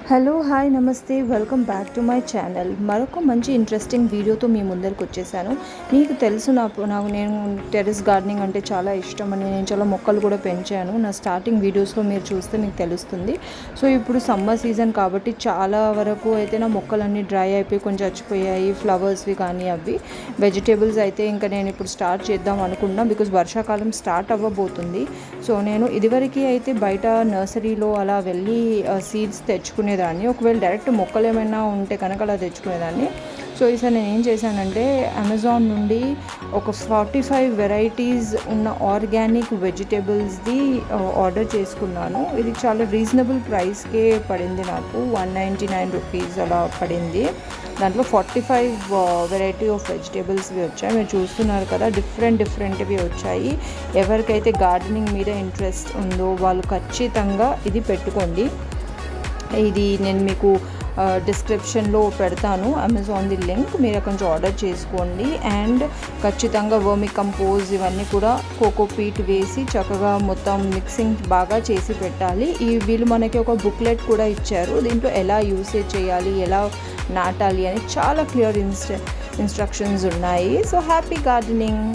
Hello hi నమస్తే welcome back to my channel. మరొక మంచి ఇంట్రెస్టింగ్ వీడియోతో మీ ముందరికి వచ్చేసాను. మీకు తెలుసు నేను టెర్రస్ గార్డెనింగ్ అంటే చాలా ఇష్టం అని, నేను చాలా మొక్కలు కూడా పెంచాను. నా స్టార్టింగ్ వీడియోస్లో మీరు చూస్తే మీకు తెలుస్తుంది. సో ఇప్పుడు సమ్మర్ సీజన్ కాబట్టి చాలా వరకు అయితే నా మొక్కలన్నీ డ్రై అయిపోయి కొంచెం చచ్చిపోయాయి, ఫ్లవర్స్వి కానీ అవి. వెజిటేబుల్స్ అయితే ఇంకా నేను ఇప్పుడు స్టార్ట్ చేద్దాం అనుకున్నా, బికాజ్ వర్షాకాలం స్టార్ట్ అవ్వబోతుంది. సో నేను ఇదివరకు అయితే బయట నర్సరీలో అలా వెళ్ళి సీడ్స్ తెచ్చుకునేదాన్ని. ఒకవేళ డైరెక్ట్ మొక్కలు ఏమైనా ఉంటే కనుక అలా తెచ్చుకునేదాన్ని. సో ఈసారి నేను ఏం చేశానంటే అమెజాన్ నుండి ఒక 45 వెరైటీస్ ఉన్న ఆర్గానిక్ వెజిటేబుల్స్ది ఆర్డర్ చేసుకున్నాను. ఇది చాలా రీజనబుల్ ప్రైస్కే పడింది, నాకు 199 రూపీస్ అలా పడింది. దాంట్లో 45 వెరైటీ ఆఫ్ వెజిటేబుల్స్వి వచ్చాయి. మీరు చూస్తున్నారు కదా, డిఫరెంట్వి వచ్చాయి. ఎవరికైతే గార్డెనింగ్ మీద ఇంట్రెస్ట్ ఉందో వాళ్ళు ఖచ్చితంగా ఇది పెట్టుకోండి. ఇది నేను మీకు డిస్క్రిప్షన్లో పెడతాను, అమెజాన్ది లింక్. మీరు అక్కడి నుంచి ఆర్డర్ చేసుకోండి. అండ్ ఖచ్చితంగా వర్మి కంపోజ్ ఇవన్నీ కూడా కోకోపీట్ వేసి చక్కగా మొత్తం మిక్సింగ్ బాగా చేసి పెట్టాలి. వీళ్ళు మనకి ఒక బుక్లెట్ కూడా ఇచ్చారు, దీంట్లో ఎలా యూసేజ్ చేయాలి, ఎలా నాటాలి అని చాలా క్లియర్ ఇన్స్ట్రక్షన్స్ ఉన్నాయి. So happy gardening.